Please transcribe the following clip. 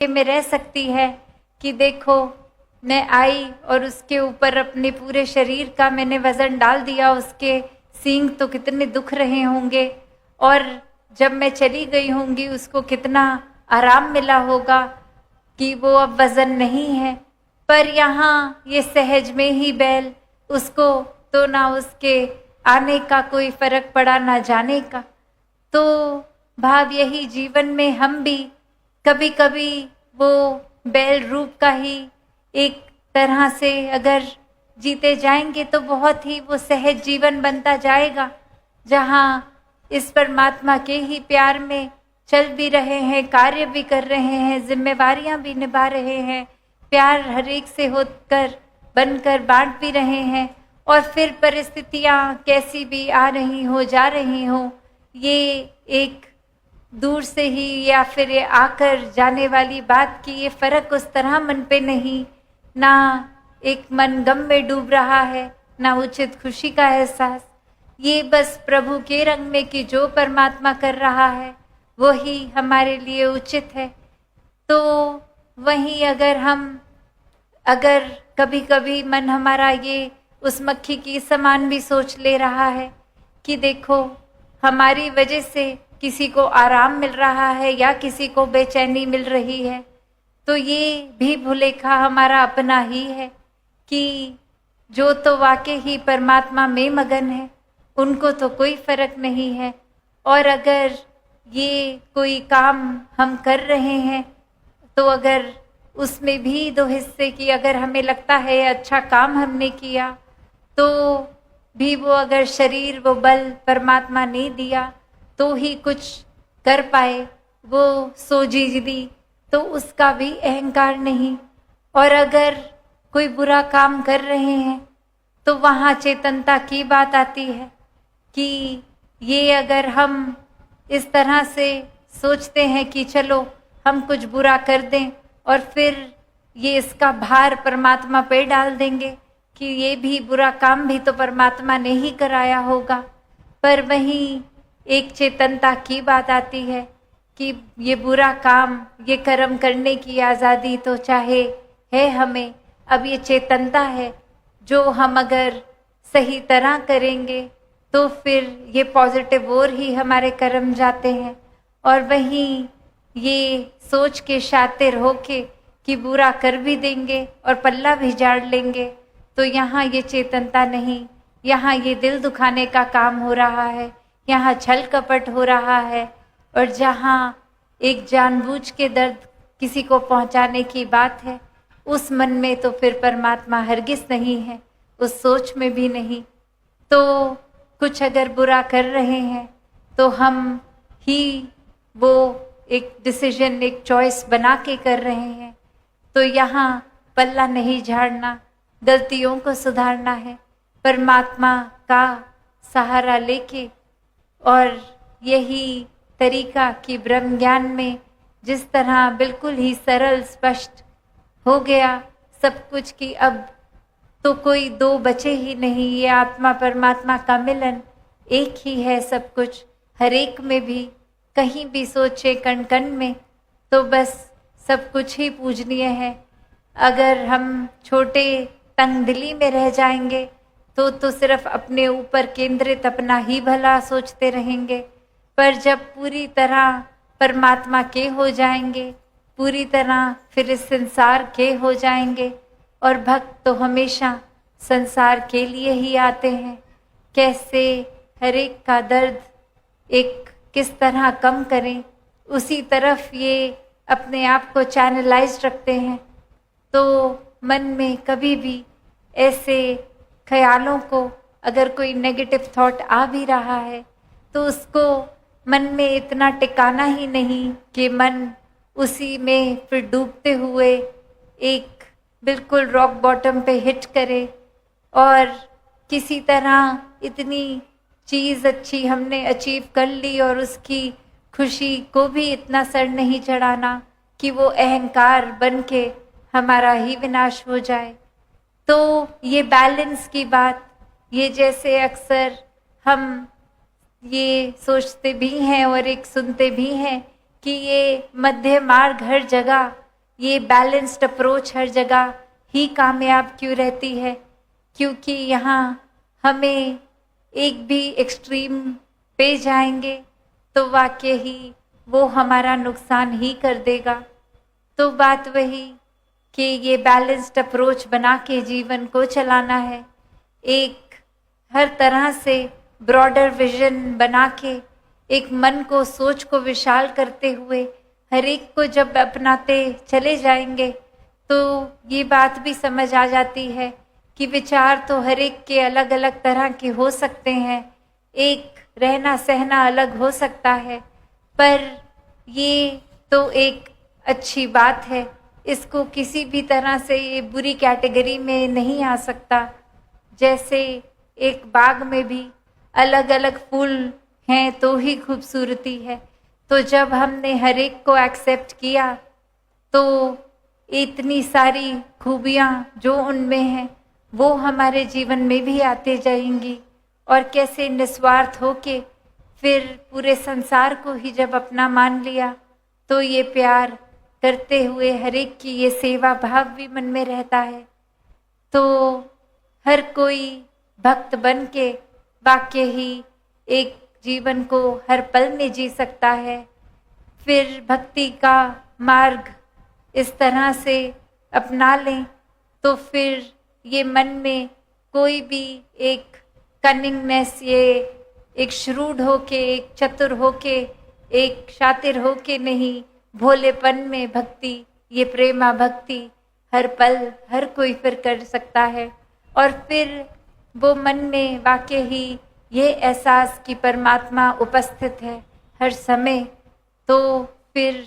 में रह सकती है कि देखो मैं आई और उसके ऊपर अपने पूरे शरीर का मैंने वजन डाल दिया, उसके सींग तो कितने दुख रहे होंगे, और जब मैं चली गई होंगी उसको कितना आराम मिला होगा कि वो अब वजन नहीं है। पर यहाँ ये सहज में ही बैल, उसको तो ना उसके आने का कोई फर्क पड़ा ना जाने का। तो भाव यही जीवन में हम भी कभी कभी वो बैल रूप का ही एक तरह से अगर जीते जाएंगे तो बहुत ही वो सहज जीवन बनता जाएगा, जहाँ इस परमात्मा के ही प्यार में चल भी रहे हैं, कार्य भी कर रहे हैं, जिम्मेवारियां भी निभा रहे हैं, प्यार हर एक से होकर बनकर बांट भी रहे हैं। और फिर परिस्थितियां कैसी भी आ रही हो जा रही हो, ये एक दूर से ही या फिर ये आकर जाने वाली बात की ये फर्क उस तरह मन पे नहीं, ना एक मन गम में डूब रहा है ना उचित खुशी का एहसास। ये बस प्रभु के रंग में कि जो परमात्मा कर रहा है वो ही हमारे लिए उचित है। तो वहीं अगर कभी कभी मन हमारा ये उस मक्खी की समान भी सोच ले रहा है कि देखो हमारी वजह से किसी को आराम मिल रहा है या किसी को बेचैनी मिल रही है, तो ये भी भुलेखा हमारा अपना ही है कि जो तो वाकई ही परमात्मा में मगन है उनको तो कोई फर्क नहीं है। और अगर ये कोई काम हम कर रहे हैं तो अगर उसमें भी दो हिस्से की अगर हमें लगता है अच्छा काम हमने किया, तो भी वो अगर शरीर वो बल परमात्मा ने दिया तो ही कुछ कर पाए, वो सोजी दी तो उसका भी अहंकार नहीं। और अगर कोई बुरा काम कर रहे हैं तो वहाँ चेतनता की बात आती है कि ये अगर हम इस तरह से सोचते हैं कि चलो हम कुछ बुरा कर दें और फिर ये इसका भार परमात्मा पे डाल देंगे कि ये भी बुरा काम भी तो परमात्मा ने ही कराया होगा, पर वहीं एक चेतनता की बात आती है कि ये बुरा काम ये कर्म करने की आज़ादी तो चाहे है हमें, अब ये चेतनता है जो हम अगर सही तरह करेंगे तो फिर ये पॉजिटिव ओर ही हमारे कर्म जाते हैं। और वहीं ये सोच के शातिर होके कि बुरा कर भी देंगे और पल्ला भी झाड़ लेंगे, तो यहाँ ये चेतनता नहीं, यहाँ ये दिल दुखाने का काम हो रहा है, यहाँ छल कपट हो रहा है। और जहाँ एक जानबूझ के दर्द किसी को पहुँचाने की बात है, उस मन में तो फिर परमात्मा हरगिज नहीं है, उस सोच में भी नहीं। तो कुछ अगर बुरा कर रहे हैं तो हम ही वो एक डिसीजन एक चॉइस बना के कर रहे हैं, तो यहाँ पल्ला नहीं झाड़ना, गलतियों को सुधारना है, परमात्मा का सहारा लेके। और यही तरीका कि ब्रह्म ज्ञान में जिस तरह बिल्कुल ही सरल स्पष्ट हो गया सब कुछ कि अब तो कोई दो बचे ही नहीं, ये आत्मा परमात्मा का मिलन एक ही है सब कुछ, हर एक में भी कहीं भी सोचे कण कण में, तो बस सब कुछ ही पूजनीय है। अगर हम छोटे तंग दिली में रह जाएंगे तो सिर्फ अपने ऊपर केंद्रित अपना ही भला सोचते रहेंगे, पर जब पूरी तरह परमात्मा के हो जाएंगे, पूरी तरह फिर इस संसार के हो जाएंगे। और भक्त तो हमेशा संसार के लिए ही आते हैं, कैसे हर एक का दर्द एक किस तरह कम करें उसी तरफ ये अपने आप को चैनलाइज रखते हैं। तो मन में कभी भी ऐसे ख्यालों को अगर कोई नेगेटिव थॉट आ भी रहा है तो उसको मन में इतना टिकाना ही नहीं कि मन उसी में फिर डूबते हुए एक बिल्कुल रॉक बॉटम पे हिट करे और किसी तरह इतनी चीज़ अच्छी हमने अचीव कर ली और उसकी खुशी को भी इतना सर नहीं चढ़ाना कि वो अहंकार बन के हमारा ही विनाश हो जाए। तो ये बैलेंस की बात, ये जैसे अक्सर हम ये सोचते भी हैं और एक सुनते भी हैं कि ये मध्य मार्ग हर जगह ये बैलेंस्ड अप्रोच हर जगह ही कामयाब क्यों रहती है? क्योंकि यहाँ हमें एक भी एक्सट्रीम पे जाएंगे तो वाकई ही वो हमारा नुकसान ही कर देगा। तो बात वही कि ये बैलेंस्ड अप्रोच बना के जीवन को चलाना है, एक हर तरह से ब्रॉडर विजन बना के, एक मन को, सोच को विशाल करते हुए हर एक को जब अपनाते चले जाएंगे तो ये बात भी समझ आ जाती है कि विचार तो हर एक के अलग अलग तरह के हो सकते हैं, एक रहना सहना अलग हो सकता है, पर ये तो एक अच्छी बात है, इसको किसी भी तरह से ये बुरी कैटेगरी में नहीं आ सकता। जैसे एक बाग में भी अलग अलग फूल हैं तो ही खूबसूरती है, तो जब हमने हर एक को एक्सेप्ट किया तो इतनी सारी खूबियाँ जो उनमें हैं वो हमारे जीवन में भी आते जाएंगी, और कैसे निस्वार्थ होके फिर पूरे संसार को ही जब अपना मान लिया तो ये प्यार करते हुए हर एक की ये सेवा भाव भी मन में रहता है। तो हर कोई भक्त बन के वाकई ही एक जीवन को हर पल में जी सकता है। फिर भक्ति का मार्ग इस तरह से अपना लें तो फिर ये मन में कोई भी एक कनिंगनेस, ये एक श्रूड होके, एक चतुर होके, एक शातिर होके नहीं, भोलेपन में भक्ति, ये प्रेमा भक्ति हर पल हर कोई फिर कर सकता है। और फिर वो मन में वाकई ही ये एहसास कि परमात्मा उपस्थित है हर समय, तो फिर